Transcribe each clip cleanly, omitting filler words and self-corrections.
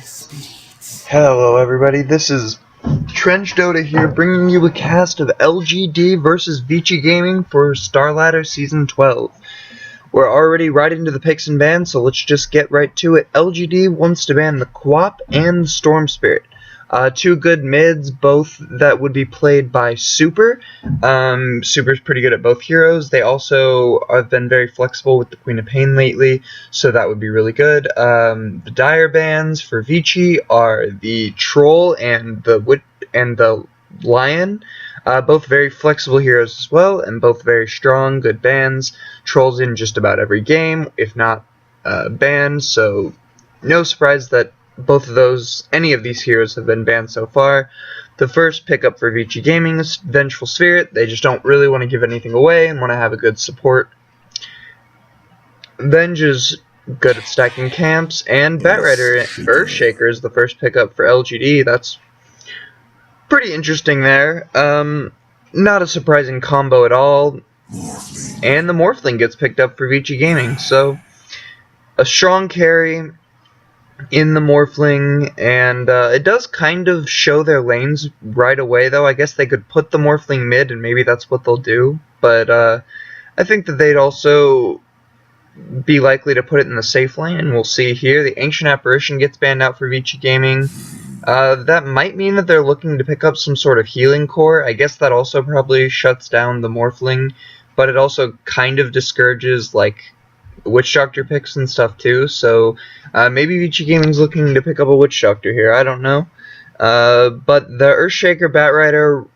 Hello everybody, this is Trench Dota here, bringing you a cast of LGD versus Vici Gaming for Starlader Season 12. We're already right into the picks and bans, so let's just get right to it. LGD wants to ban the Quap and the Storm Spirit. Two good mids, both that would be played by Super. Super's pretty good at both heroes. They also have been very flexible with the Queen of Pain lately, so that would be really good. The dire bans for Vici are the Troll and the Lion. Both very flexible heroes as well, and both very strong, good bans. Troll's in just about every game, if not banned, so no surprise that both of those, any of these heroes have been banned so far. The first pickup for Vici Gaming is Vengeful Spirit. They just don't really want to give anything away and want to have a good support. Venge is good at stacking camps, and Batrider Earthshaker is the first pickup for LGD. That's pretty interesting there. Not a surprising combo at all. And the Morphling gets picked up for Vici Gaming, so a strong carry in the Morphling, and it does kind of show their lanes right away, though. I guess they could put the Morphling mid, and maybe that's what they'll do, but I think that they'd also be likely to put it in the safe lane, and we'll see here. The Ancient Apparition gets banned out for Vici Gaming. That might mean that they're looking to pick up some sort of healing core. I guess that also probably shuts down the Morphling, but it also kind of discourages, like, Witch Doctor picks and stuff too, so maybe Vici Gaming's looking to pick up a Witch Doctor here, I don't know. But the Earthshaker, Batrider,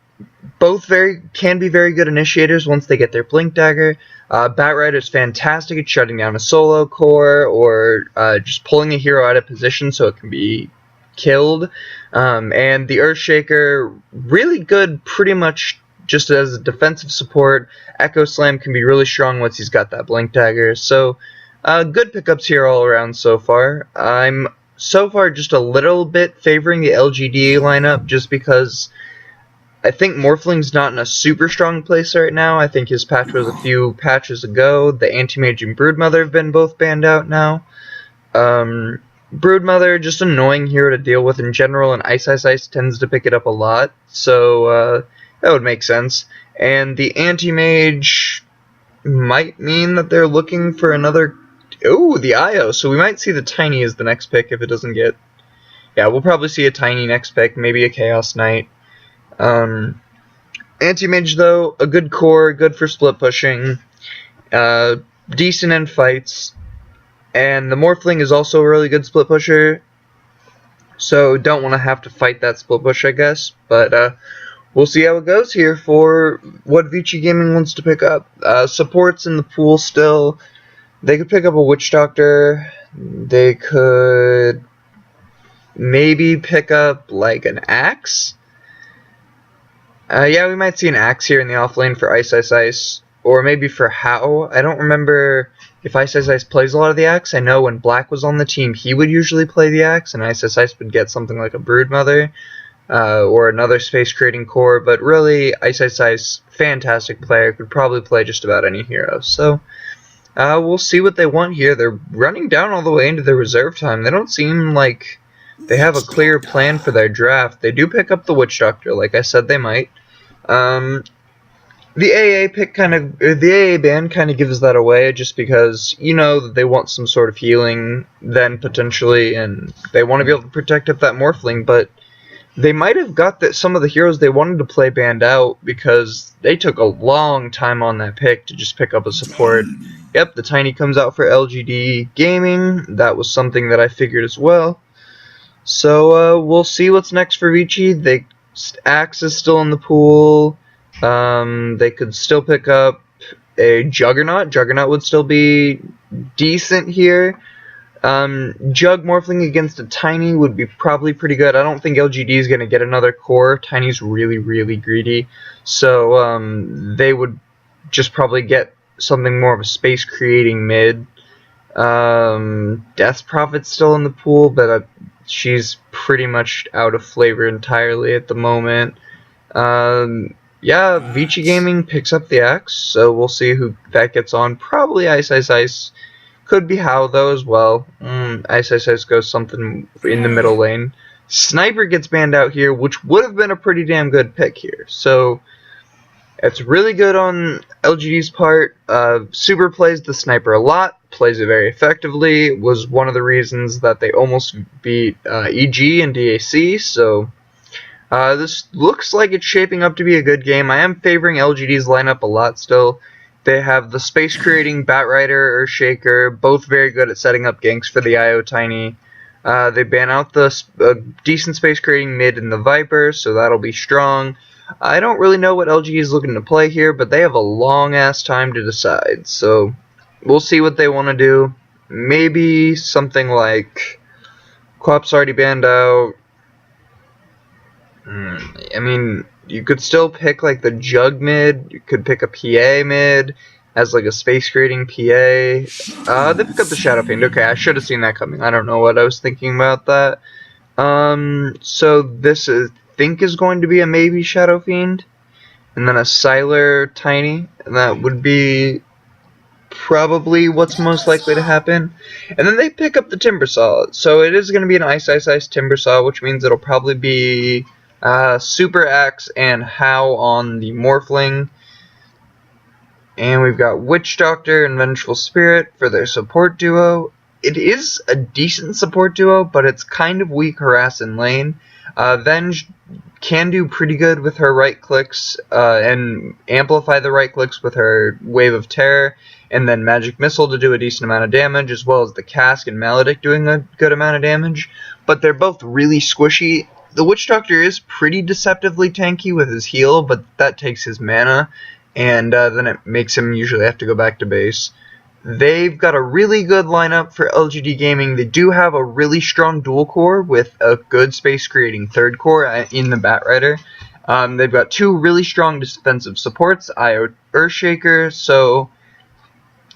both can be very good initiators once they get their Blink Dagger. Batrider's fantastic at shutting down a solo core, or just pulling a hero out of position so it can be killed. And the Earthshaker, really good pretty much just as a defensive support. Echo Slam can be really strong once he's got that Blink Dagger. So, good pickups here all around so far. I'm so far just a little bit favoring the LGDA lineup just because I think Morphling's not in a super strong place right now. I think his patch was a few patches ago. The Anti-Mage and Broodmother have been both banned out now. Broodmother, just annoying hero to deal with in general, and Ice tends to pick it up a lot. So, that would make sense. And the Anti-Mage might mean that they're looking for another... Ooh, the IO. So we might see the Tiny as the next pick if it doesn't get... Yeah, we'll probably see a Tiny next pick, maybe a Chaos Knight. Anti-Mage, though, a good core, good for split pushing, decent in fights. And the Morphling is also a really good split pusher, so don't want to have to fight that split push, I guess. But, we'll see how it goes here for what Vici Gaming wants to pick up. Supports in the pool still. They could pick up a Witch Doctor. They could maybe pick up, like, an Axe. Yeah, we might see an Axe here in the off lane for Ice. Or maybe for How. I don't remember if Ice plays a lot of the Axe. I know when Black was on the team, he would usually play the Axe, and Ice would get something like a Broodmother. Or another space creating core, but really, Ice, fantastic player, could probably play just about any hero. So, we'll see what they want here. They're running down all the way into their reserve time. They don't seem like they have a clear plan for their draft. They do pick up the Witch Doctor, like I said they might. The AA ban kind of gives that away, just because, you know, that they want some sort of healing, then potentially, and they want to be able to protect up that Morphling, but they might have got some of the heroes they wanted to play banned out because they took a long time on that pick to just pick up a support. Yep, the Tiny comes out for LGD Gaming. That was something that I figured as well. So, we'll see what's next for Vici. Axe is still in the pool. They could still pick up a Juggernaut. Juggernaut would still be decent here. Jug Morphling against a Tiny would be probably pretty good. I don't think LGD is going to get another core. Tiny's really, really greedy. So, they would just probably get something more of a space-creating mid. Death Prophet's still in the pool, but she's pretty much out of flavor entirely at the moment. Yeah, Vici Gaming picks up the Axe, so we'll see who that gets on. Probably Ice. Could be How, though, as well. Ice Ice Ice goes something in the middle lane. Sniper gets banned out here, which would have been a pretty damn good pick here. So, it's really good on LGD's part. Super plays the Sniper a lot, plays it very effectively, was one of the reasons that they almost beat EG and DAC, so this looks like it's shaping up to be a good game. I am favoring LGD's lineup a lot still. They have the space creating Batrider or Shaker, both very good at setting up ganks for the IO Tiny. They ban out the decent space creating mid in the Viper, so that'll be strong. I don't really know what LG is looking to play here, but they have a long ass time to decide, so we'll see what they want to do. Maybe something like Quap's already banned out. I mean, you could still pick like the Jug mid, you could pick a PA mid as like a space creating PA. They pick up the Shadow Fiend. Okay, I should have seen that coming. I don't know what I was thinking about that. So this I think is going to be a maybe Shadow Fiend, and then a Sylar Tiny, and that would be probably what's most likely to happen. And then they pick up the Timbersaw, so it is going to be an Ice Ice Ice Timbersaw, which means it'll probably be Super Axe and How on the Morphling. And we've got Witch Doctor and Vengeful Spirit for their support duo. It is a decent support duo, but it's kind of weak harass in lane. Venge can do pretty good with her right clicks and amplify the right clicks with her Wave of Terror, and then Magic Missile to do a decent amount of damage, as well as the Cask and Maledict doing a good amount of damage. But they're both really squishy. The Witch Doctor is pretty deceptively tanky with his heal, but that takes his mana, and then it makes him usually have to go back to base. They've got a really good lineup for LGD Gaming. They do have a really strong dual core with a good space creating third core in the Batrider. They've got two really strong defensive supports, IO Earthshaker, so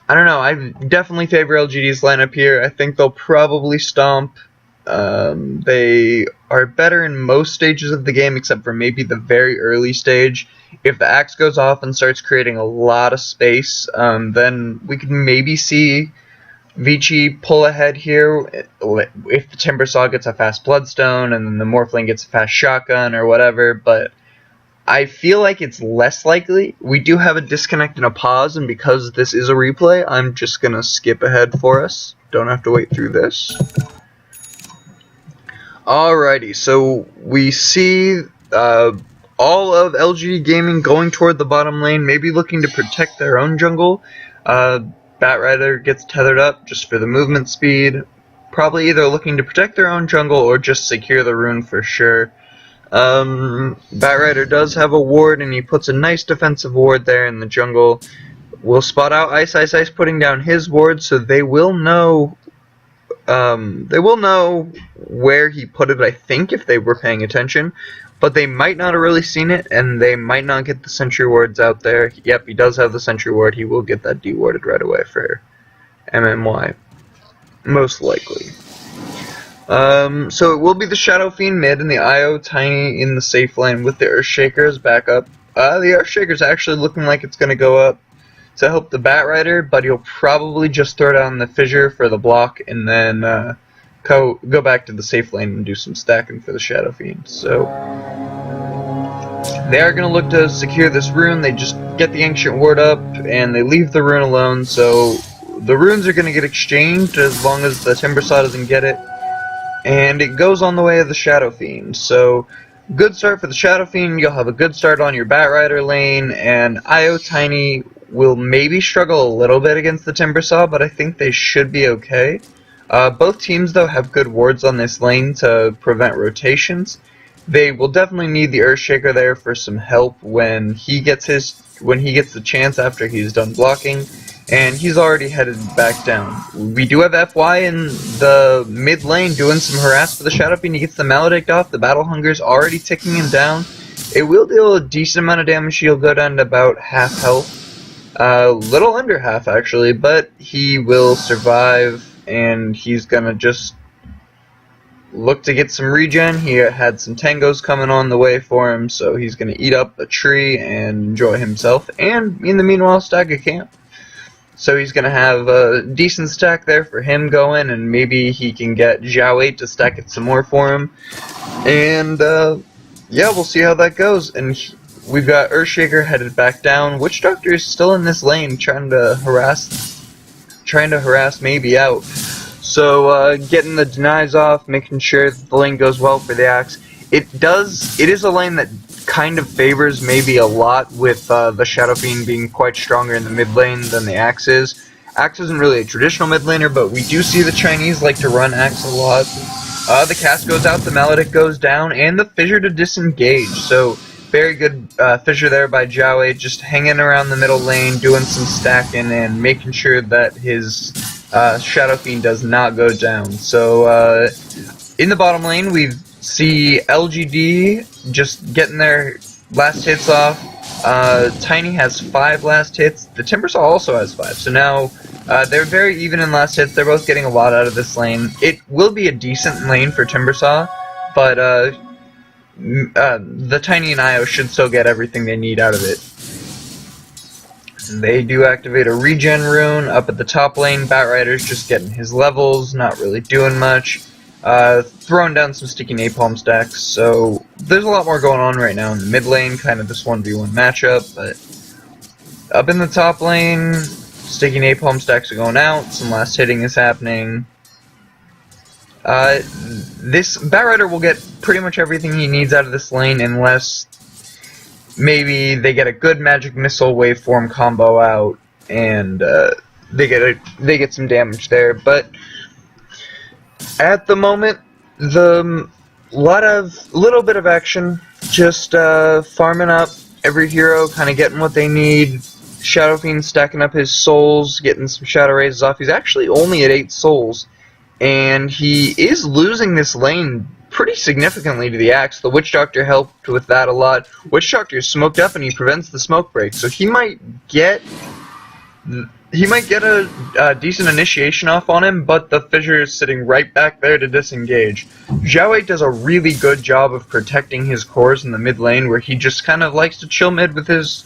I don't know, I definitely favor LGD's lineup here. I think they'll probably stomp. They are better in most stages of the game except for maybe the very early stage. If the axe goes off and starts creating a lot of space, then we could maybe see Vici pull ahead here if the Timbersaw gets a fast Bloodstone and then the Morphling gets a fast Shotgun or whatever, but I feel like it's less likely. We do have a disconnect and a pause, and because this is a replay, I'm just going to skip ahead for us. Don't have to wait through this. Alrighty, so we see all of LG Gaming going toward the bottom lane, maybe looking to protect their own jungle. Batrider gets tethered up just for the movement speed, probably either looking to protect their own jungle or just secure the rune for sure. Batrider does have a ward, and he puts a nice defensive ward there in the jungle. We'll spot out Ice Ice Ice putting down his ward, so they will know where he put it, I think, if they were paying attention. But they might not have really seen it, and they might not get the sentry wards out there. Yep, he does have the sentry ward. He will get that dewarded right away for MMY. Most likely. So it will be the Shadow Fiend mid and the IO Tiny in the safe lane with the Earthshaker as backup. The Earthshaker's actually looking like it's going to go up to help the Batrider, but he'll probably just throw down the Fissure for the block and then go back to the safe lane and do some stacking for the Shadow Fiend. So they are going to look to secure this rune. They just get the Ancient Ward up and they leave the rune alone, so the runes are going to get exchanged as long as the Timbersaw doesn't get it. And it goes on the way of the Shadow Fiend. So, good start for the Shadow Fiend. You'll have a good start on your Batrider lane, and IO Tiny will maybe struggle a little bit against the Timbersaw, but I think they should be okay. Both teams, though, have good wards on this lane to prevent rotations. They will definitely need the Earthshaker there for some help when he gets the chance after he's done blocking. And he's already headed back down. We do have FY in the mid lane doing some harass for the Shadow Fiend. He gets the Maledict off. The Battle Hunger's already ticking him down. It will deal a decent amount of damage. He'll go down to about half health. Little under half, actually. But he will survive, and he's gonna just look to get some regen. He had some tangos coming on the way for him, so he's gonna eat up a tree and enjoy himself. And in the meanwhile, stack a camp. So he's going to have a decent stack there for him going, and maybe he can get Zhao 8 to stack it some more for him. And yeah, we'll see how that goes. And we've got Earthshaker headed back down. Witch Doctor is still in this lane trying to harass maybe out. So getting the denies off, making sure that the lane goes well for the Axe. It is a lane that kind of favors maybe a lot with the Shadow Fiend being quite stronger in the mid lane than the Axe is. Axe isn't really a traditional mid laner, but we do see the Chinese like to run Axe a lot. The cast goes out, the Maledict goes down, and the Fissure to disengage. So very good Fissure there by Zhao, just hanging around the middle lane, doing some stacking, and making sure that his Shadow Fiend does not go down. So in the bottom lane, we see LGD just getting their last hits off. Tiny has 5 last hits. The Timbersaw also has 5. So now they're very even in last hits. They're both getting a lot out of this lane. It will be a decent lane for Timbersaw, but the Tiny and Io should still get everything they need out of it. And they do activate a regen rune up at the top lane. Batrider's just getting his levels, not really doing much. Throwing down some sticky napalm stacks, so there's a lot more going on right now in the mid lane, kind of this 1v1 matchup, but up in the top lane, sticky napalm stacks are going out, some last hitting is happening. This Batrider will get pretty much everything he needs out of this lane unless maybe they get a good magic missile waveform combo out and they get some damage there, but at the moment, little bit of action, just farming up every hero, kind of getting what they need. Shadow Fiend stacking up his souls, getting some Shadow Raises off. He's actually only at 8 souls, and he is losing this lane pretty significantly to the Axe. The Witch Doctor helped with that a lot. Witch Doctor is smoked up, and he prevents the smoke break, so he might get a decent initiation off on him, but the Fissure is sitting right back there to disengage. Zhao 8 does a really good job of protecting his cores in the mid lane, where he just kind of likes to chill mid with his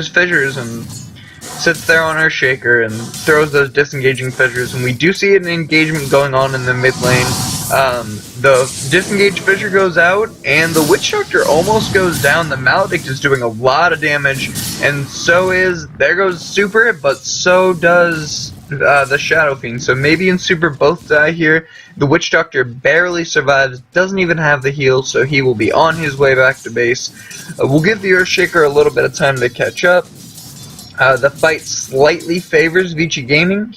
Fissures and sits there on Earthshaker and throws those disengaging Fissures, and we do see an engagement going on in the mid lane. The disengaged Fissure goes out, and the Witch Doctor almost goes down. The Maledict is doing a lot of damage, and there goes Super, but so does the Shadow Fiend. So maybe in Super both die here. The Witch Doctor barely survives, doesn't even have the heal, so he will be on his way back to base. We'll give the Earthshaker a little bit of time to catch up. The fight slightly favors Vici Gaming.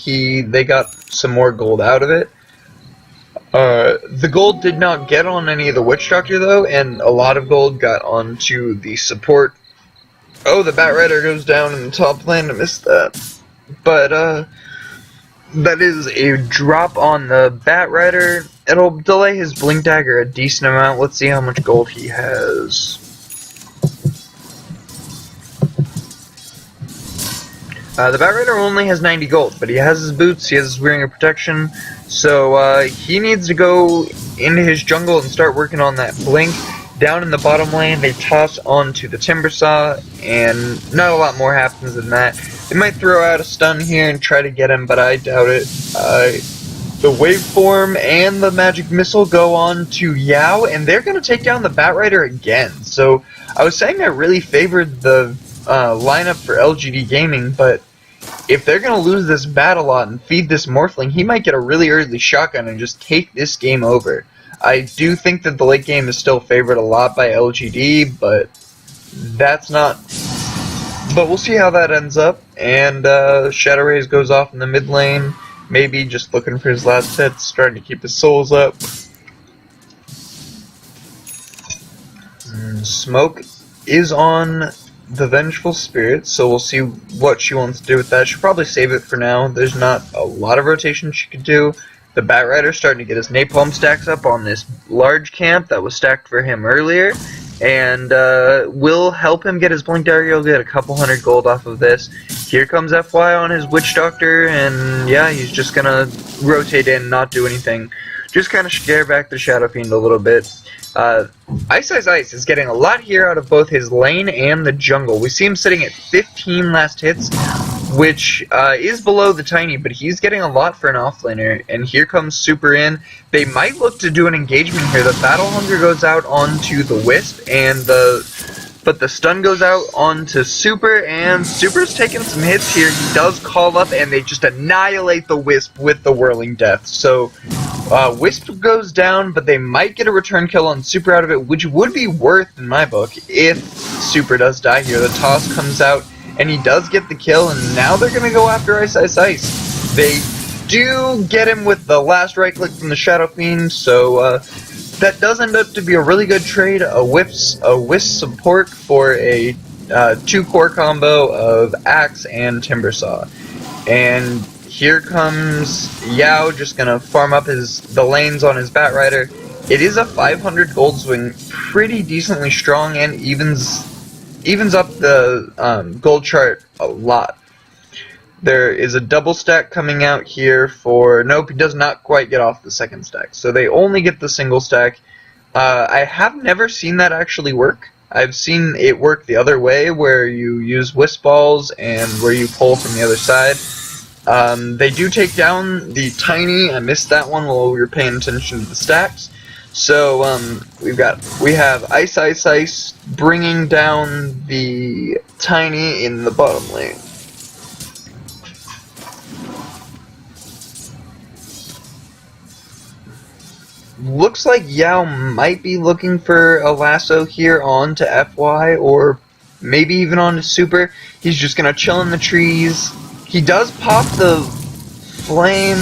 They got some more gold out of it. The gold did not get on any of the Witch Doctor though, and a lot of gold got onto the support. Oh, the Batrider goes down in the top lane. I missed that. But, that is a drop on the Batrider. It'll delay his Blink Dagger a decent amount. Let's see how much gold he has. The Batrider only has 90 gold, but he has his boots, he has his Ring of Protection, so he needs to go into his jungle and start working on that Blink. Down in the bottom lane, they toss onto the Timbersaw, and not a lot more happens than that. They might throw out a stun here and try to get him, but I doubt it. The Waveform and the Magic Missile go on to Yao, and they're going to take down the Batrider again. So I was saying I really favored the lineup for LGD Gaming, but if they're going to lose this battle lot and feed this Morphling, he might get a really early shotgun and just take this game over. I do think that the late game is still favored a lot by LGD, but that's not... But we'll see how that ends up, and Shadow Rays goes off in the mid lane, maybe just looking for his last hits, starting to keep his souls up. Smoke is on the Vengeful Spirit, so we'll see what she wants to do with that. She'll probably save it for now. There's not a lot of rotation she could do. The Batrider's starting to get his napalm stacks up on this large camp that was stacked for him earlier, and will help him get his Blink Dagger. He'll get a couple hundred gold off of this. Here comes FY on his Witch Doctor, and yeah, he's just gonna rotate in, not do anything. Just kind of scare back the Shadow Fiend a little bit. Ice is getting a lot here out of both his lane and the jungle. We see him sitting at 15 last hits. which is below the Tiny, but he's getting a lot for an offlaner. And here comes Super in. They might look to do an engagement here. The Battle Hunger goes out onto the Wisp, and but the stun goes out onto Super, and Super's taking some hits here. He does call up, and they just annihilate the Wisp with the Whirling Death. So Wisp goes down, but they might get a return kill on Super out of it, which would be worth in my book if Super does die here. The toss comes out, and he does get the kill, and now they're going to go after Ice Ice Ice. They do get him with the last right click from the Shadow Fiend, so that does end up to be a really good trade. A Wisp support for a 2-core combo of Axe and Timbersaw. And here comes Yao, just gonna farm up the lanes on his Batrider. It is a 500 gold swing, pretty decently strong, and evens up the gold chart a lot. There is a double stack coming out here for... Nope, he does not quite get off the second stack. So they only get the single stack. I have never seen that actually work. I've seen it work the other way, where you use Wisp Balls and where you pull from the other side. They do take down the Tiny. I missed that one while we were paying attention to the stacks. So we have Ice Ice Ice bringing down the Tiny in the bottom lane. Looks like Yao might be looking for a lasso here onto FY, or maybe even onto Super. He's just gonna chill in the trees. He does pop the flame,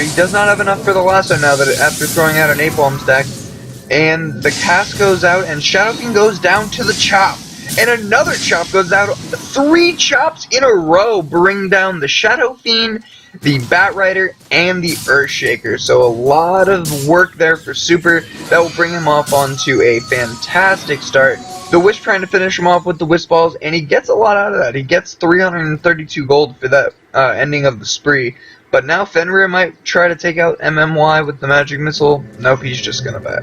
he does not have enough for the lasso now that after throwing out an napalm stack. And the cast goes out, and Shadow Fiend goes down to the chop. And another chop goes out. 3 chops in a row bring down the Shadow Fiend, the Batrider, and the Earthshaker. So a lot of work there for Super. That will bring him off onto a fantastic start. The Wisp trying to finish him off with the Wisp Balls, and he gets a lot out of that. He gets 332 gold for that ending of the spree. But now Fenrir might try to take out MMY with the Magic Missile. Nope, he's just gonna back.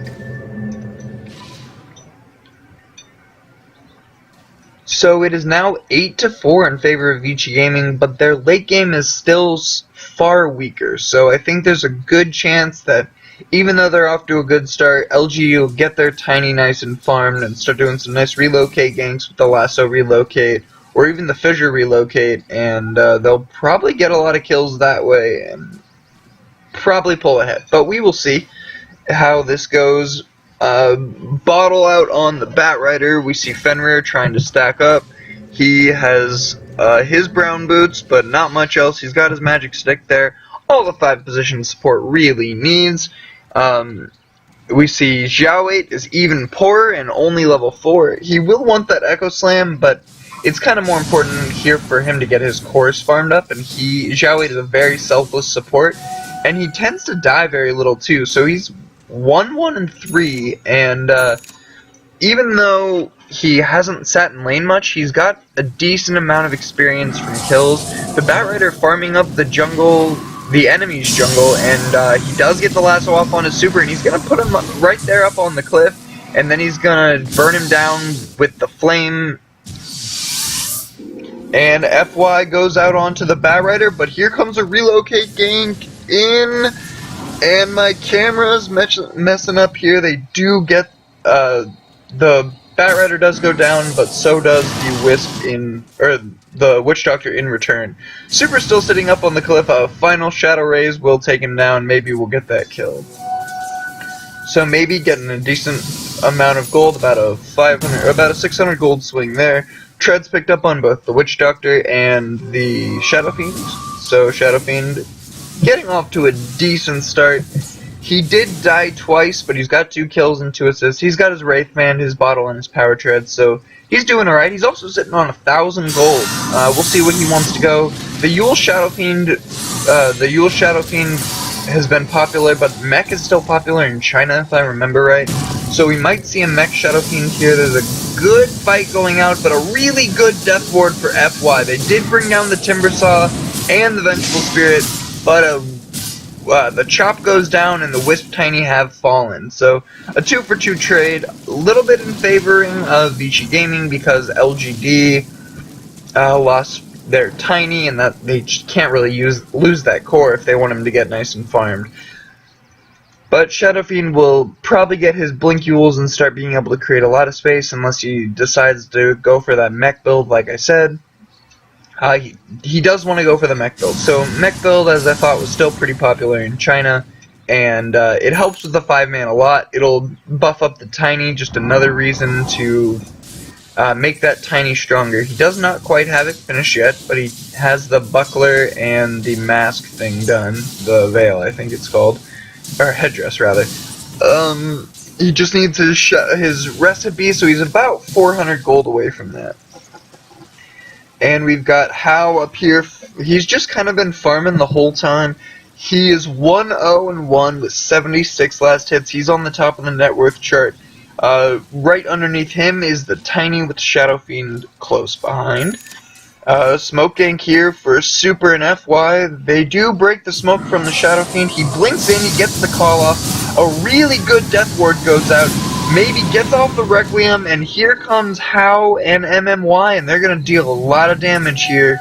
So it is now 8-4 in favor of Vici Gaming, but their late game is still far weaker. So I think there's a good chance that even though they're off to a good start, LG will get their Tiny nice and farmed and start doing some nice relocate ganks with the Lasso relocate, or even the Fissure relocate, and they'll probably get a lot of kills that way and probably pull ahead. But we will see how this goes. Bottle out on the Batrider. We see Fenrir trying to stack up. He has his brown boots, but not much else. He's got his magic stick there. All the 5 position support really needs. We see Xiao 8 is even poorer and only level 4. He will want that Echo Slam, but it's kind of more important here for him to get his cores farmed up. And Xiao 8 is a very selfless support, and he tends to die very little too. So he's 1, 1, and 3, and even though he hasn't sat in lane much, he's got a decent amount of experience from kills. The Batrider farming up the jungle, the enemy's jungle, and he does get the lasso off on his Super, and he's gonna put him right there up on the cliff, and then he's gonna burn him down with the flame. And FY goes out onto the Batrider, but here comes a relocate gank in. And my camera's messing up here. They do get, the Batrider does go down, but so does the Wisp or the Witch Doctor in return. Super's still sitting up on the cliff. A final Shadow Rays will take him down. Maybe we'll get that kill. So maybe getting a decent amount of gold, about a 600 gold swing there. Treads picked up on both the Witch Doctor and the Shadow Fiend. So Shadow Fiend getting off to a decent start. He did die twice, but he's got 2 kills and 2 assists. He's got his Wraithman, his Bottle, and his Power Tread, so he's doing alright. He's also sitting on 1,000 gold. We'll see what he wants to go. The Yule Shadow Fiend has been popular, but Mech is still popular in China, if I remember right. So we might see a Mech Shadow Fiend here. There's a good fight going out, but a really good death ward for FY. They did bring down the Timbersaw and the Vengeful Spirit, but the chop goes down and the Wisp Tiny have fallen. So a 2-for-2 trade, a little bit in favoring of Vici Gaming because LGD lost they're tiny and that they just can't really lose that core if they want him to get nice and farmed. But Shadow Fiend will probably get his Blinkules and start being able to create a lot of space unless he decides to go for that mech build, like I said. He does want to go for the mech build. So mech build, as I thought, was still pretty popular in China, and it helps with the 5-man a lot. It'll buff up the Tiny, just another reason to make that Tiny stronger. He does not quite have it finished yet, but he has the buckler and the mask thing done. The veil, I think it's called. Or headdress, rather. He just needs his recipe, so he's about 400 gold away from that. And we've got Hao up here. He's just kind of been farming the whole time. He is 1-0-1 with 76 last hits. He's on the top of the net worth chart. Right underneath him is the Tiny with Shadow Fiend close behind. Smoke Gank here for Super and FY. They do break the smoke from the Shadow Fiend. He blinks in, he gets the call off. A really good Death Ward goes out. Maybe gets off the Requiem, and here comes Hao and MMY, and they're going to deal a lot of damage here.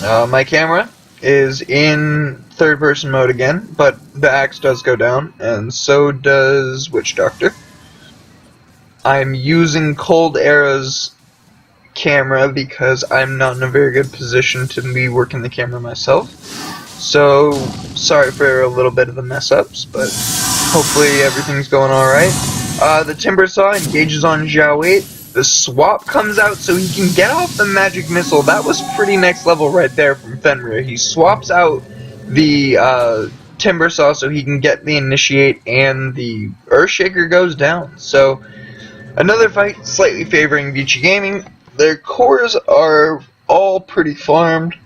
My camera is in third-person mode again, but the axe does go down, and so does Witch Doctor. I'm using Cold Era's camera because I'm not in a very good position to be working the camera myself. So, sorry for a little bit of the mess-ups, but hopefully everything's going alright. The Timber Saw engages on Zhao Wei. The swap comes out so he can get off the magic missile. That was pretty next level right there from Fenrir. He swaps out the Timber Saw so he can get the Initiate, and the Earthshaker goes down. So, another fight slightly favoring Vici Gaming. Their cores are all pretty farmed.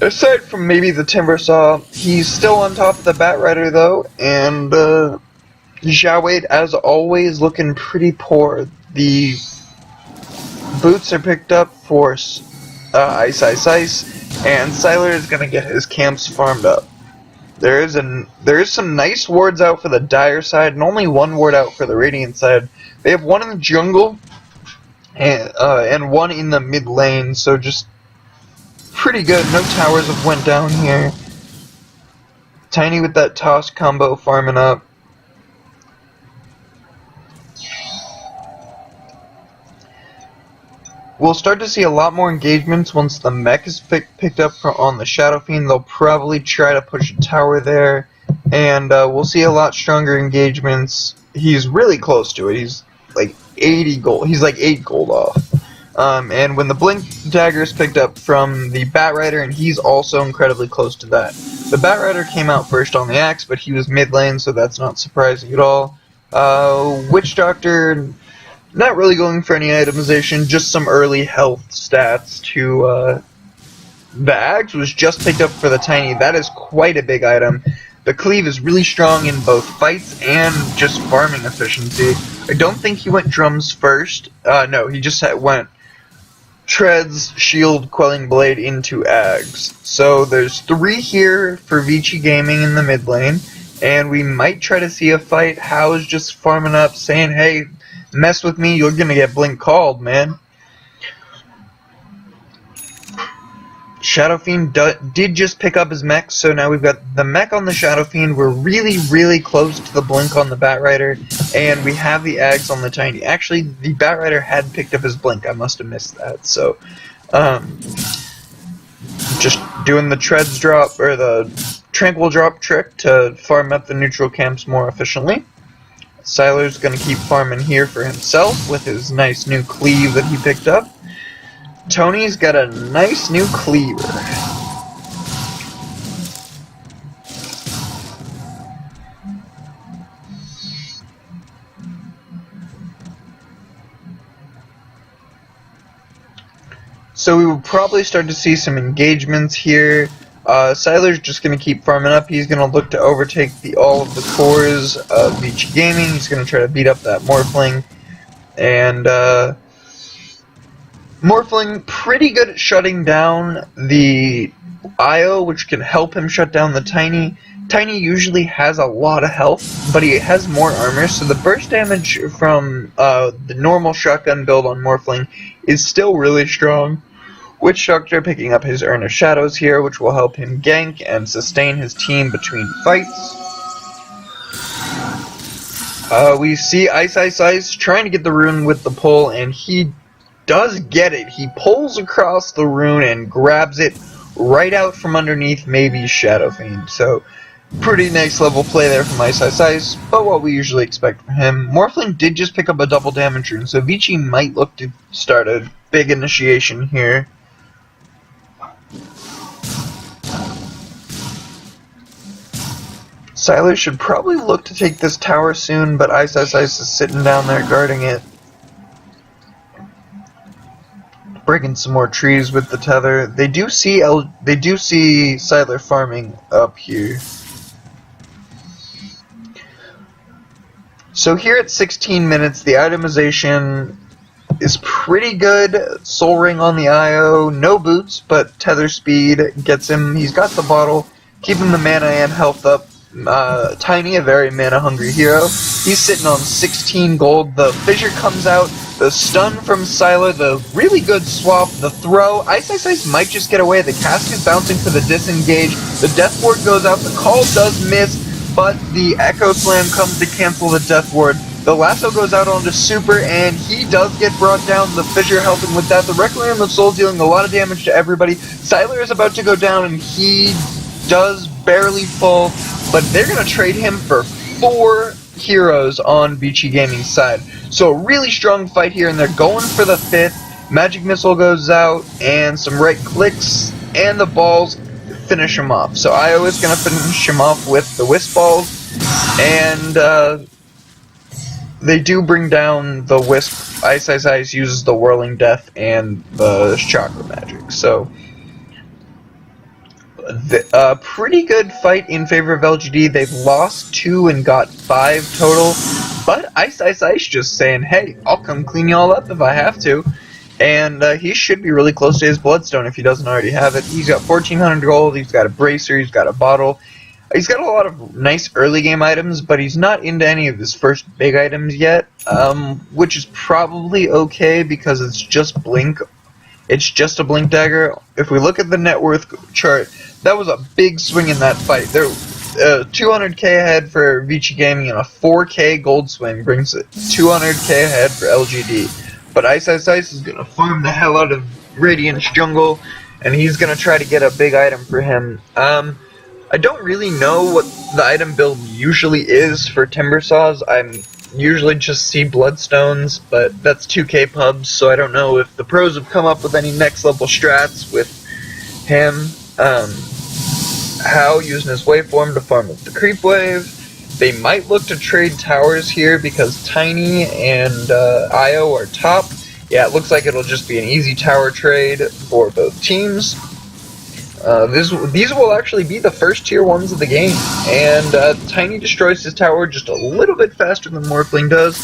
Aside from maybe the Timber Saw, he's still on top of the Batrider though, and Zhao Wei, as always, looking pretty poor. The boots are picked up for Ice, and Sylar is going to get his camps farmed up. There is some nice wards out for the Dire side, and only one ward out for the Radiant side. They have one in the jungle, and one in the mid lane, so just pretty good. No towers have went down here. Tiny with that toss combo farming up. We'll start to see a lot more engagements once the mech is picked up on the Shadow Fiend. They'll probably try to push a tower there, and we'll see a lot stronger engagements. He's really close to it. He's like 80 gold. He's like 8 gold off. And when the Blink Dagger is picked up from the Batrider, and he's also incredibly close to that. The Batrider came out first on the axe, but he was mid lane, so that's not surprising at all. Witch Doctor, not really going for any itemization, just some early health stats to, the axe was just picked up for the Tiny. That is quite a big item. The cleave is really strong in both fights and just farming efficiency. I don't think he went drums first. No, he just went treads, shield, quelling blade into ags. So there's 3 here for Vici Gaming in the mid lane, and we might try to see a fight. Hao's just farming up, saying, hey, mess with me, you're gonna get blink called, man. Shadow Fiend did just pick up his mech, so now we've got the mech on the Shadow Fiend. We're really, really close to the blink on the Batrider, and we have the ags on the Tiny. Actually, the Batrider had picked up his blink. I must have missed that. So, just doing the treads drop, or the tranquil drop trick to farm up the neutral camps more efficiently. Sylar's going to keep farming here for himself with his nice new cleave that he picked up. Tony's got a nice new cleaver. So we will probably start to see some engagements here. Sylar's just going to keep farming up. He's going to look to overtake all of the cores of Vici Gaming. He's going to try to beat up that Morphling. And Morphling pretty good at shutting down the IO, which can help him shut down the Tiny. Tiny usually has a lot of health, but he has more armor, so the burst damage from the normal shotgun build on Morphling is still really strong. Witch Doctor picking up his Urn of Shadows here, which will help him gank and sustain his team between fights. We see Ice trying to get the rune with the pull, and he does get it. He pulls across the rune and grabs it right out from underneath maybe Shadow Fiend. So, pretty nice level play there from Ice, but what we usually expect from him. Morphling did just pick up a double damage rune, so Vici might look to start a big initiation here. Sylar should probably look to take this tower soon, but Ice is sitting down there guarding it. Breaking some more trees with the tether. They do see Sylar farming up here. So here at 16 minutes, the itemization is pretty good. Soul Ring on the IO, no boots, but tether speed gets him. He's got the bottle, keeping the mana and health up. Tiny, a very mana-hungry hero. He's sitting on 16 gold. The fissure comes out. The stun from Sylar, the really good swap, the throw. Ice might just get away. The cast is bouncing for the disengage. The Death Ward goes out. The call does miss, but the Echo Slam comes to cancel the Death Ward. The lasso goes out onto Super, and he does get brought down. The fissure helping with that. The Requiem of Soul dealing a lot of damage to everybody. Sylar is about to go down, and he does barely fall, but they're going to trade him for 4 heroes on Vici Gaming's side. So a really strong fight here, and they're going for the 5th. Magic Missile goes out, and some right clicks, and the balls finish him off. So IO is going to finish him off with the Wisp Balls, and they do bring down the Wisp. Ice uses the Whirling Death and the Chakra Magic. So a pretty good fight in favor of LGD. They've lost 2 and got 5 total, but Ice just saying, hey, I'll come clean y'all up if I have to. And he should be really close to his Bloodstone if he doesn't already have it. He's got 1,400 gold, he's got a Bracer, he's got a Bottle. He's got a lot of nice early game items, but he's not into any of his first big items yet, which is probably okay because it's just Blink. It's just a Blink Dagger. If we look at the net worth chart, that was a big swing in that fight. There, 200k ahead for Vici Gaming and a 4k gold swing brings it 200k ahead for LGD. But Ice is going to farm the hell out of Radiant's jungle, and he's going to try to get a big item for him. I don't really know what the item build usually is for Timber Saws. I'm usually just see Bloodstones, but that's 2k pubs, so I don't know if the pros have come up with any next level strats with him. How using his waveform to farm up the creep wave. They might look to trade towers here because Tiny and IO are top. Yeah, it looks like it'll just be an easy tower trade for both teams. These will actually be the first tier 1s of the game, and Tiny destroys his tower just a little bit faster than Morphling does.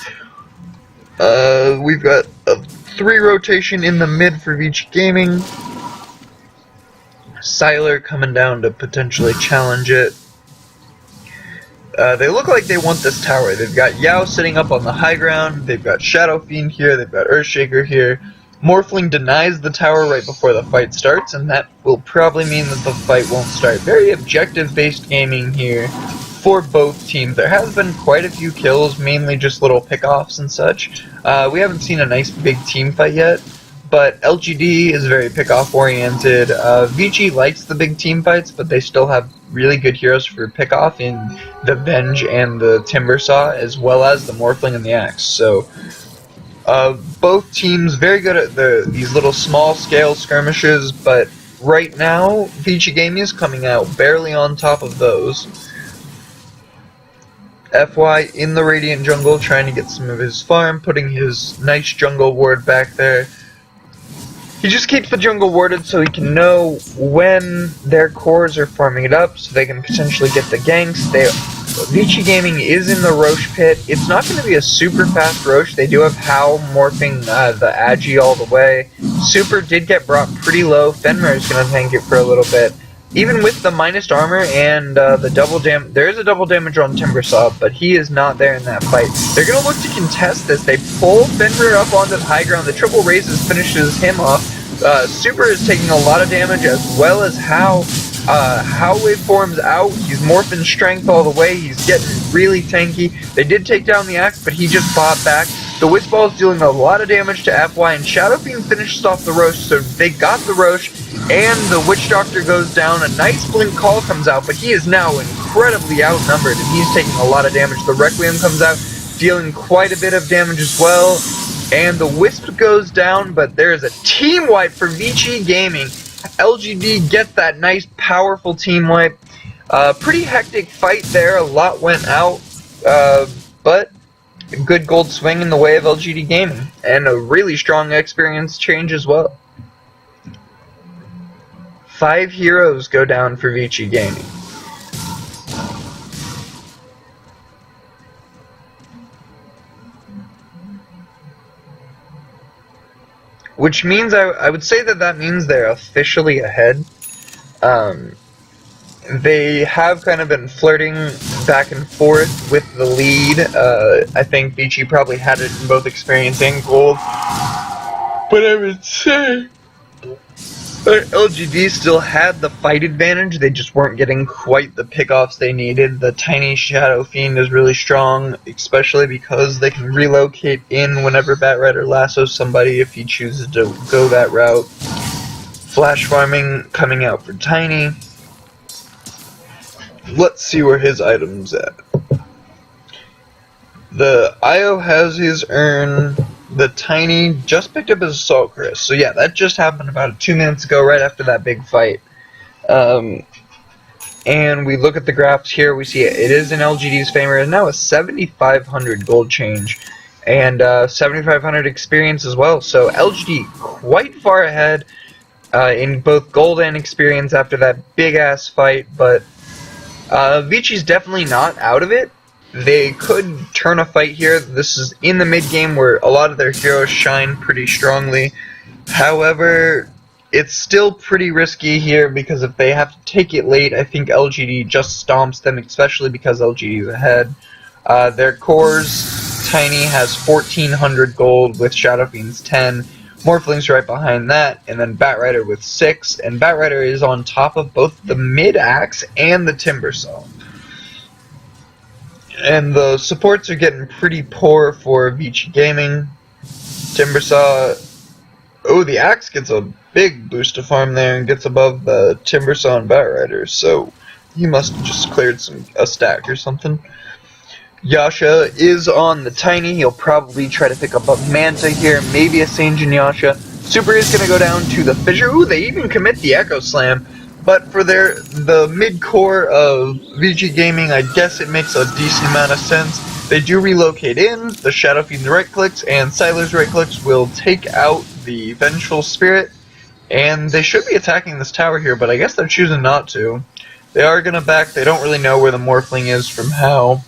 We've got a 3 rotation in the mid for Vici Gaming. Sylar coming down to potentially challenge it. They look like they want this tower. They've got Yao sitting up on the high ground, they've got Shadow Fiend here, they've got Earthshaker here. Morphling denies the tower right before the fight starts, and that will probably mean that the fight won't start. Very objective-based gaming here for both teams. There has been quite a few kills, mainly just little pick-offs and such. We haven't seen a nice big team fight yet, but LGD is very pick-off oriented. Vici likes the big team fights, but they still have really good heroes for pick-off in the Venge and the Timber Saw, as well as the Morphling and the Axe. So both teams very good at these little small-scale skirmishes, but right now, Vici Gaming is coming out barely on top of those. FY in the Radiant jungle, trying to get some of his farm, putting his nice jungle ward back there. He just keeps the jungle warded so he can know when their cores are farming it up, so they can potentially get the ganks. Vici Gaming is in the Roche pit. It's not going to be a super fast Roche. They do have How morphing the Agi all the way. Super did get brought pretty low. Fenrir is going to tank it for a little bit. even with the minus armor and the double damage, there is a double damage on Timbersaw, but he is not there in that fight. They're going to look to contest this. They pull Fenrir up onto the high ground. The triple raises finishes him off. Super is taking a lot of damage, as well as How waveforms out. He's morphin strength all the way. He's getting really tanky. They did take down the axe, but he just fought back. The Wisp Ball is dealing a lot of damage to FY, and Shadow Fiend finishes off the Roche, so they got the Roche, and the Witch Doctor goes down. A nice Blink Call comes out, but he is now incredibly outnumbered, and he's taking a lot of damage. The Requiem comes out, dealing quite a bit of damage as well, and the Wisp goes down, but there is a team wipe for Vici Gaming. LGD gets that nice, powerful team wipe. Pretty hectic fight there. A lot went out, but a good gold swing in the way of LGD Gaming, and a really strong experience change as well. 5 heroes go down for Vici Gaming. Which means I would say that means they're officially ahead. They have kind of been flirting back and forth with the lead. I think Vici probably had it in both experience and gold. But I would say LGD still had the fight advantage. They just weren't getting quite the pickoffs they needed. The tiny Shadow Fiend is really strong, especially because they can relocate in whenever Batrider lassos somebody if he chooses to go that route. Flash farming coming out for Tiny. Let's see where his item's at. The IO has his urn. The Tiny just picked up his Assault Chris. So yeah, that just happened about 2 minutes ago, right after that big fight. And we look at the graphs here, we see it is in LGD's favor, and now a 7,500 gold change, and 7,500 experience as well. So LGD quite far ahead in both gold and experience after that big-ass fight, but Vici's definitely not out of it. They could turn a fight here. This is in the mid-game where a lot of their heroes shine pretty strongly. However, it's still pretty risky here because if they have to take it late, I think LGD just stomps them, especially because LGD is ahead. Their cores, Tiny has 1,400 gold with Shadow Fiend's 10. Morphling's right behind that, and then Batrider with 6. And Batrider is on top of both the mid-axe and the Timbersaw. And the supports are getting pretty poor for Vici Gaming. Timbersaw... Oh, the axe gets a big boost to farm there and gets above the Timbersaw and Batrider, so he must have just cleared a stack or something. Yasha is on the Tiny. He'll probably try to pick up a Manta here, maybe a Sanjin Yasha. Super is going to go down to the Fissure. Ooh, they even commit the Echo Slam. But for the mid-core of VG Gaming, I guess it makes a decent amount of sense. They do relocate in, the Shadow Fiend's right-clicks and Siler's right-clicks will take out the Vengeful Spirit, and they should be attacking this tower here, but I guess they're choosing not to. They are going to back, they don't really know where the Morphling is from how.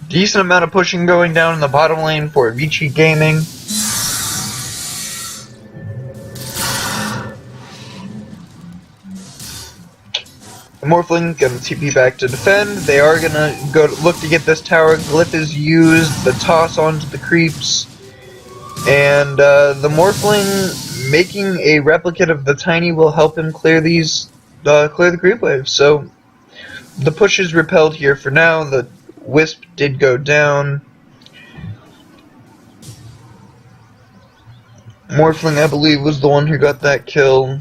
Decent amount of pushing going down in the bottom lane for Vici Gaming. The Morphling gonna TP back to defend. They are gonna look to get this tower. Glyph is used. The toss onto the creeps, and the Morphling making a replicate of the Tiny will help him clear the creep waves. So the push is repelled here for now. The Wisp did go down. Morphling, I believe, was the one who got that kill.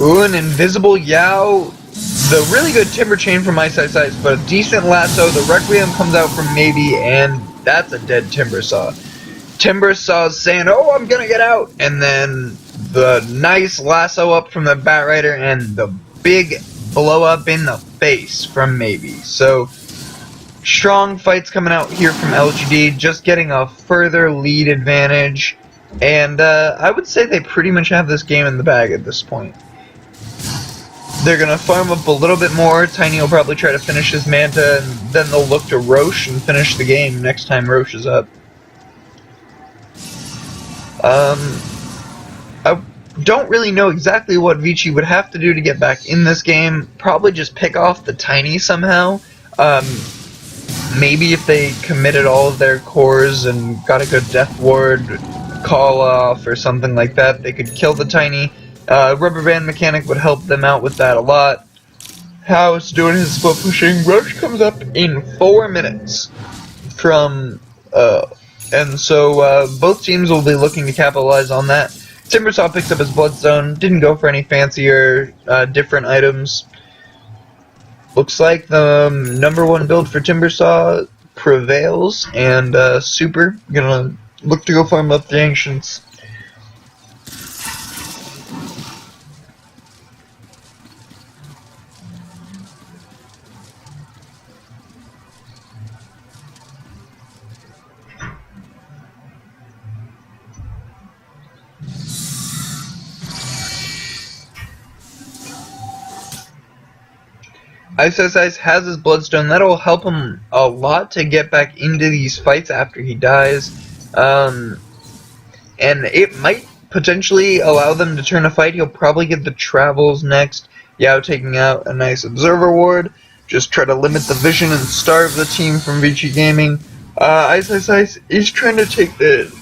Ooh, an invisible Yao. The really good Timber Chain from Ice, but a decent lasso. The Requiem comes out from maybe, and that's a dead Timbersaw. Timbersaw's saying, oh, I'm gonna get out. And then the nice lasso up from the Batrider and the big blow up in the face from maybe. So, strong fights coming out here from LGD, just getting a further lead advantage. And I would say they pretty much have this game in the bag at this point. They're going to farm up a little bit more. Tiny will probably try to finish his Manta, and then they'll look to Roche and finish the game next time Roche is up. I don't really know exactly what Vici would have to do to get back in this game. Probably just pick off the Tiny somehow. Maybe if they committed all of their cores and got a good Death Ward call off or something like that, they could kill the Tiny. Rubber Band Mechanic would help them out with that a lot. House doing his split pushing. Roche comes up in 4 minutes from, and so both teams will be looking to capitalize on that. Timbersaw picks up his Bloodstone, didn't go for any fancier, different items. Looks like the #1 build for Timbersaw prevails, and Super gonna look to go farm up the Ancients. Ice has his Bloodstone. That'll help him a lot to get back into these fights after he dies. And it might potentially allow them to turn a fight. He'll probably get the Travels next. Yao taking out a nice Observer Ward. Just try to limit the vision and starve the team from Vici Gaming. Ice is trying to take the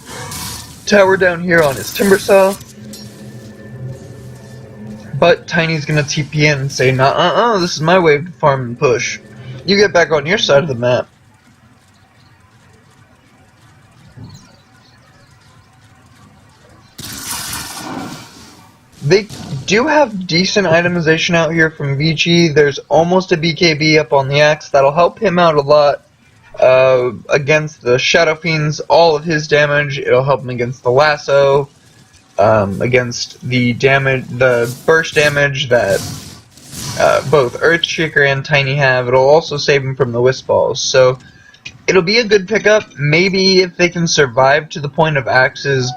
tower down here on his Timbersaw. But Tiny's gonna TP in and say, nah, this is my way to farm and push. You get back on your side of the map. They do have decent itemization out here from Vici. There's almost a BKB up on the axe. That'll help him out a lot against the Shadow Fiends. All of his damage. It'll help him against the Lasso. Against the burst damage that both Earthshaker and Tiny have. It'll also save him from the Wisp Balls. So it'll be a good pickup. Maybe if they can survive to the point of Axe's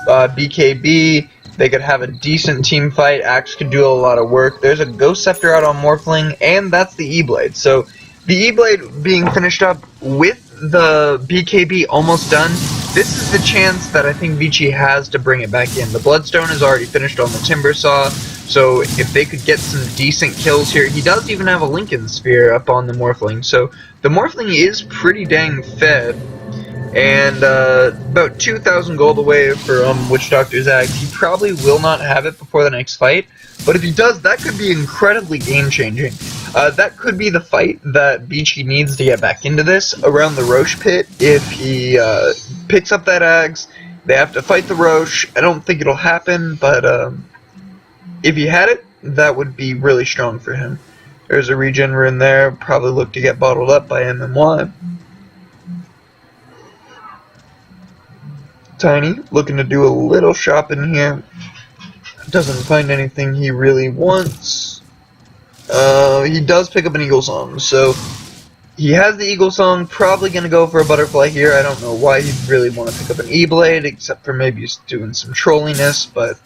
BKB, they could have a decent team fight. Axe could do a lot of work. There's a Ghost Scepter out on Morphling, and that's the E-Blade. So the E-Blade being finished up with the BKB almost done, this is the chance that I think Vici has to bring it back in. The Bloodstone is already finished on the Timbersaw, so if they could get some decent kills here, he does even have a Lincoln Sphere up on the Morphling, so the Morphling is pretty dang fed, and about 2,000 gold away from Witch Doctor's Axe. He probably will not have it before the next fight, but if he does, that could be incredibly game-changing. That could be the fight that Vici needs to get back into this, around the Roche pit. If he picks up that axe, they have to fight the Roche. I don't think it'll happen, but if he had it, that would be really strong for him. There's a regen rune there, probably look to get bottled up by MMY. Tiny, looking to do a little shopping here. Doesn't find anything he really wants. He does pick up an Eagle Song, so he has the Eagle Song, probably going to go for a Butterfly here. I don't know why he'd really want to pick up an E-Blade, except for maybe he's doing some trolliness, but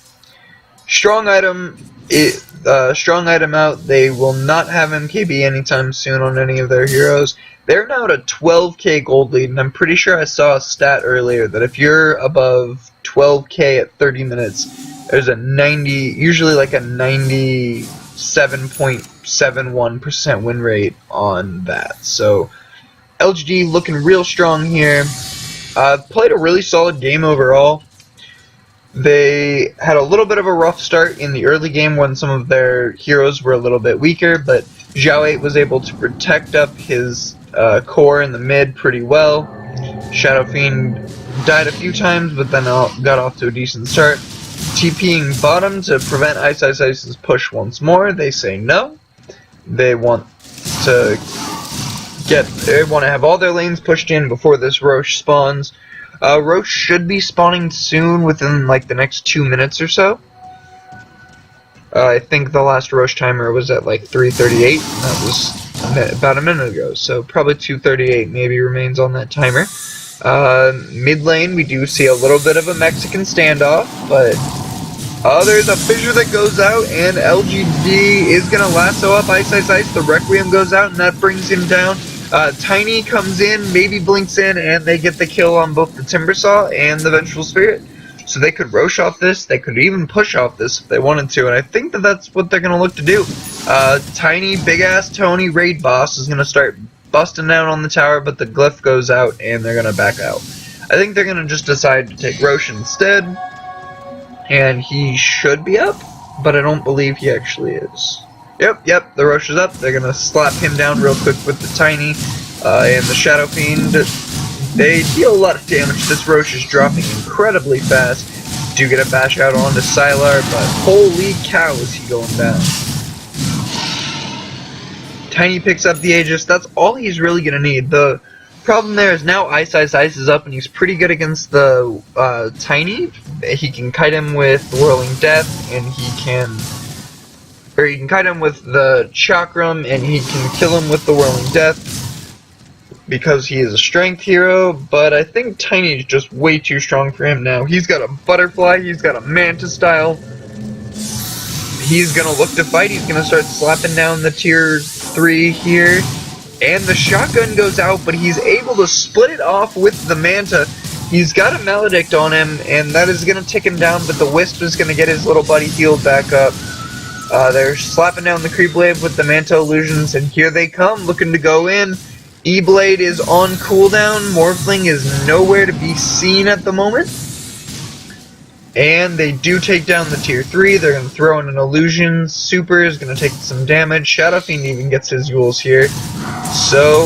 strong item out. They will not have MKB anytime soon on any of their heroes. They're now at a 12k gold lead, and I'm pretty sure I saw a stat earlier that if you're above 12k at 30 minutes, there's a usually like a 97.71% win rate on that. So LGD looking real strong here. Played a really solid game overall. They had a little bit of a rough start in the early game when some of their heroes were a little bit weaker, but Zhao 8 was able to protect up his core in the mid pretty well. Shadow Fiend died a few times, but then got off to a decent start. TPing bottom to prevent Ice's push once more. They say no. They want to have all their lanes pushed in before this Roche spawns. Roche should be spawning soon, within like the next 2 minutes or so. I think the last Roche timer was at like 3:38. That was about a minute ago, so probably 2:38 maybe remains on that timer. Mid lane, we do see a little bit of a Mexican standoff, but there's a fissure that goes out, and LGD is going to lasso up Ice. The Requiem goes out, and that brings him down. Tiny comes in, maybe blinks in, and they get the kill on both the Timbersaw and the Vengeful Spirit. So they could Roche off this, they could even push off this if they wanted to, and I think that that's what they're going to look to do. Tiny, big-ass Tony, raid boss, is going to start busting down on the tower, but the glyph goes out, and they're going to back out. I think they're going to just decide to take Roche instead, and he should be up, but I don't believe he actually is. Yep, the Roche is up. They're going to slap him down real quick with the Tiny, and the Shadow Fiend. They deal a lot of damage. This Roche is dropping incredibly fast. Do get a bash out onto Sylar, but holy cow is he going down. Tiny picks up the Aegis. That's all he's really going to need. The problem there is now Ice is up, and he's pretty good against the Tiny. He can kite him with Whirling Death, and he can kite him with the Chakram, and he can kill him with the Whirling Death, because he is a strength hero, but I think Tiny is just way too strong for him now. He's got a Butterfly, he's got a Manta style. He's gonna look to fight, he's gonna start slapping down the tier 3 here. And the shotgun goes out, but he's able to split it off with the Manta. He's got a Maledict on him, and that is gonna tick him down, but the Wisp is gonna get his little buddy healed back up. They're slapping down the Creep Wave with the Manta Illusions, and here they come, looking to go in. E-Blade is on cooldown, Morphling is nowhere to be seen at the moment. And they do take down the tier 3, they're going to throw in an Illusion, Super is going to take some damage, Shadow Fiend even gets his Yules here. So,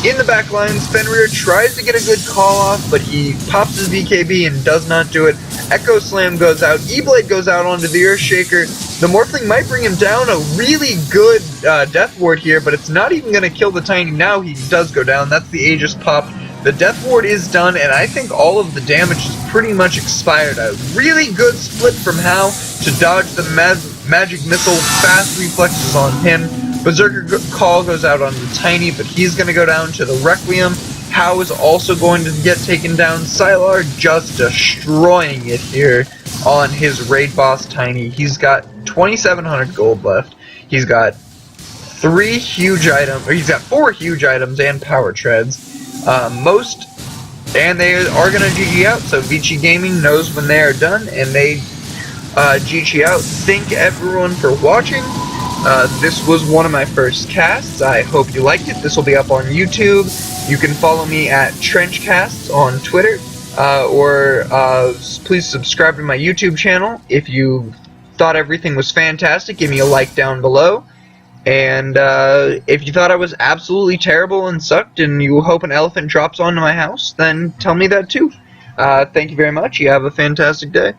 in the back lines, Fenrir tries to get a good call off, but he pops his BKB and does not do it. Echo Slam goes out, E-Blade goes out onto the Earthshaker. The Morphling might bring him down, a really good Death Ward here, but it's not even going to kill the Tiny now. He does go down, that's the Aegis pop. The Death Ward is done, and I think all of the damage is pretty much expired. A really good split from Hao to dodge the Magic Missile, fast reflexes on him. Berserker Call goes out on the Tiny, but he's going to go down to the Requiem. Hao is also going to get taken down. Sylar just destroying it here on his raid boss Tiny. He's got 2,700 gold left. He's got 4 huge items and power treads. And they are going to GG out, so Vici Gaming knows when they are done, and they GG out. Thank everyone for watching. This was one of my first casts. I hope you liked it. This will be up on YouTube. You can follow me at trenchcasts on Twitter, or please subscribe to my YouTube channel. If you thought everything was fantastic, give me a like down below. And if you thought I was absolutely terrible and sucked and you hope an elephant drops onto my house, then tell me that too. Thank you very much. You have a fantastic day.